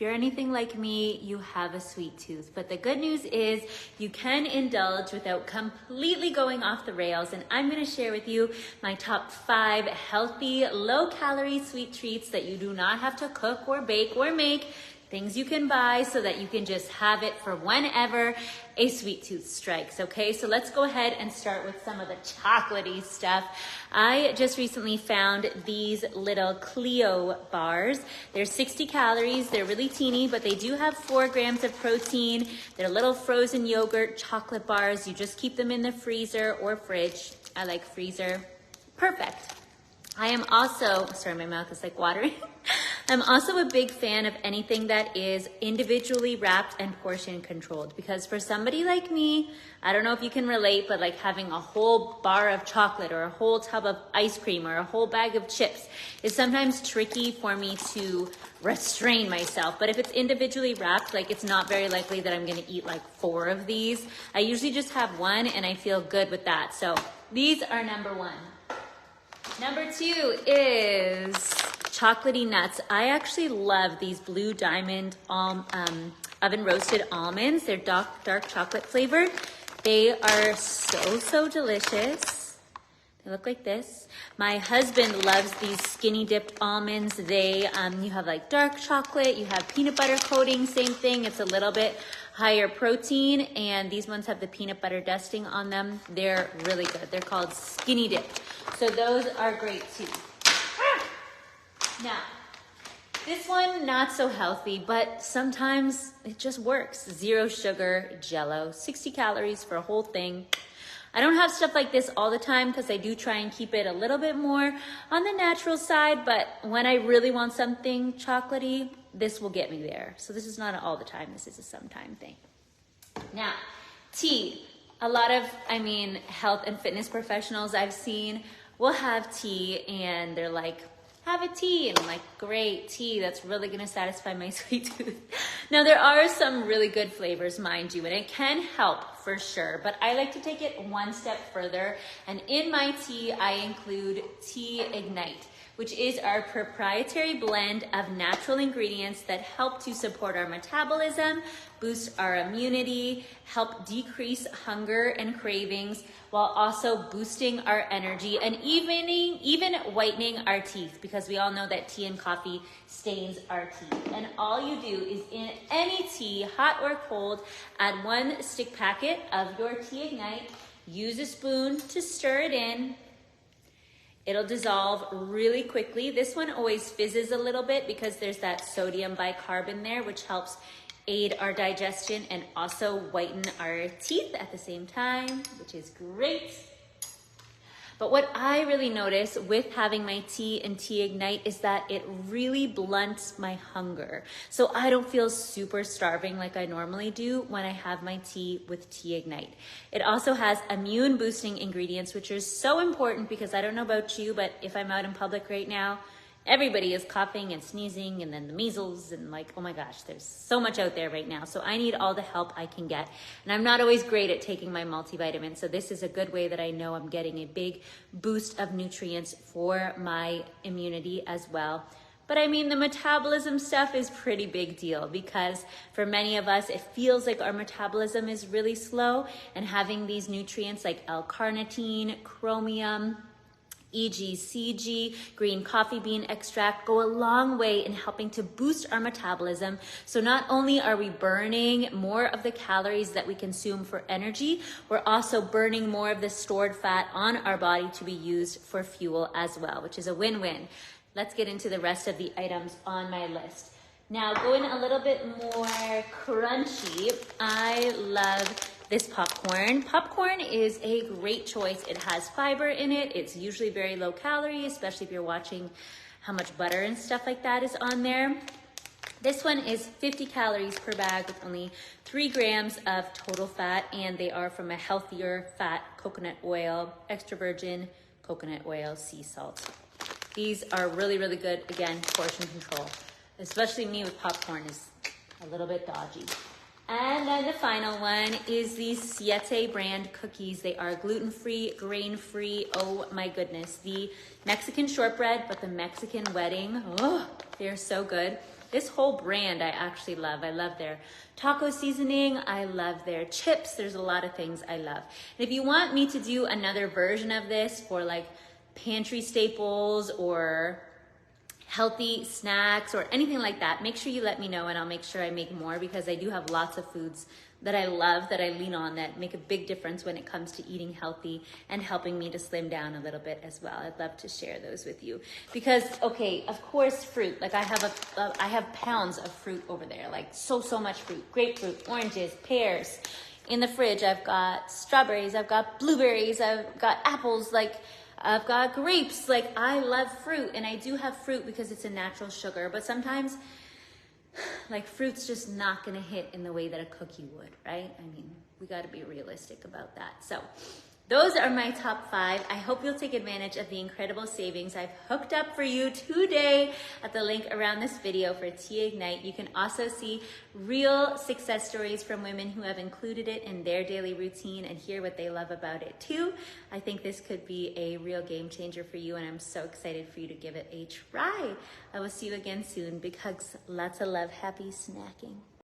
you're anything like me, you have a sweet tooth. But the good news is you can indulge without completely going off the rails. And I'm gonna share with you my top 5 healthy, low-calorie sweet treats that you do not have to cook or bake or make, things you can buy so that you can just have it for whenever a sweet tooth strikes, okay? So let's go ahead and start with some of the chocolatey stuff. I just recently found these little Clio bars. They're 60 calories, they're really teeny, but they do have 4 grams of protein. They're little frozen yogurt chocolate bars. You just keep them in the freezer or fridge. I like freezer. Perfect. I am also, sorry, my mouth is like watering. I'm also a big fan of anything that is individually wrapped and portion controlled, because for somebody like me, I don't know if you can relate, but like having a whole bar of chocolate or a whole tub of ice cream or a whole bag of chips is sometimes tricky for me to restrain myself. But if it's individually wrapped, like it's not very likely that I'm gonna eat like 4 of these. I usually just have 1 and I feel good with that. So these are number 1. Number 2 is chocolatey nuts. I actually love these Blue Diamond oven roasted almonds. They're dark chocolate flavored. They are so delicious. They look like this. My husband loves these skinny dipped almonds. They, you have like dark chocolate, you have peanut butter coating, same thing. It's a little bit higher protein, and these ones have the peanut butter dusting on them. They're really good. They're called skinny dip. So those are great too. Now, this one, not so healthy, but sometimes it just works. 0 sugar JellO, 60 calories for a whole thing. I don't have stuff like this all the time because I do try and keep it a little bit more on the natural side, but when I really want something chocolatey, this will get me there. So this is not all the time, this is a sometime thing. Now, tea. A lot of, health and fitness professionals I've seen will have tea and they're like, have a tea. And I'm like, great, tea, that's really gonna satisfy my sweet tooth. Now there are some really good flavors, mind you, and it can help for sure, but I like to take it one step further. And in my tea, I include Tea Ignite, which is our proprietary blend of natural ingredients that help to support our metabolism, boost our immunity, help decrease hunger and cravings, while also boosting our energy and even whitening our teeth, because we all know that tea and coffee stains our teeth. And all you do is in any tea, hot or cold, add 1 stick packet of your Tea Ignite, use a spoon to stir it in. It'll dissolve really quickly. This one always fizzes a little bit because there's that sodium bicarb there, which helps aid our digestion and also whiten our teeth at the same time, which is great. But what I really notice with having my tea and Tea Ignite is that it really blunts my hunger. So I don't feel super starving like I normally do when I have my tea with Tea Ignite. It also has immune boosting ingredients, which are so important because I don't know about you, but if I'm out in public right now, everybody is coughing and sneezing and then the measles and like, oh my gosh, there's so much out there right now. So I need all the help I can get. And I'm not always great at taking my multivitamin. So this is a good way that I know I'm getting a big boost of nutrients for my immunity as well. But the metabolism stuff is pretty big deal because for many of us, it feels like our metabolism is really slow, and having these nutrients like L-carnitine, chromium, EGCG, green coffee bean extract go a long way in helping to boost our metabolism. So not only are we burning more of the calories that we consume for energy, we're also burning more of the stored fat on our body to be used for fuel as well, which is a win-win. Let's get into the rest of the items on my list. Now, going a little bit more crunchy, I love this popcorn. Popcorn is a great choice. It has fiber in it. It's usually very low calorie, especially if you're watching how much butter and stuff like that is on there. This one is 50 calories per bag with only 3 grams of total fat, and they are from a healthier fat coconut oil, extra virgin coconut oil, sea salt. These are really, really good. Again, portion control, especially me with popcorn is a little bit dodgy. And then the final one is these Siete brand cookies. They are gluten-free, grain-free. Oh my goodness. The Mexican shortbread, but the Mexican wedding. Oh, they're so good. This whole brand I actually love. I love their taco seasoning. I love their chips. There's a lot of things I love. And if you want me to do another version of this for like pantry staples or healthy snacks or anything like that, make sure you let me know and I'll make sure I make more, because I do have lots of foods that I love, that I lean on, that make a big difference when it comes to eating healthy and helping me to slim down a little bit as well. I'd love to share those with you because, okay, of course, fruit. Like I have pounds of fruit over there, like so much fruit, grapefruit, oranges, pears. In the fridge, I've got strawberries, I've got blueberries, I've got apples, like I've got grapes. Like I love fruit, and I do have fruit because it's a natural sugar, but sometimes like fruit's just not gonna hit in the way that a cookie would, right? I mean, we gotta be realistic about that. So those are my top 5. I hope you'll take advantage of the incredible savings I've hooked up for you today at the link around this video for Tea Ignite. You can also see real success stories from women who have included it in their daily routine and hear what they love about it too. I think this could be a real game changer for you, and I'm so excited for you to give it a try. I will see you again soon. Big hugs, lots of love, happy snacking.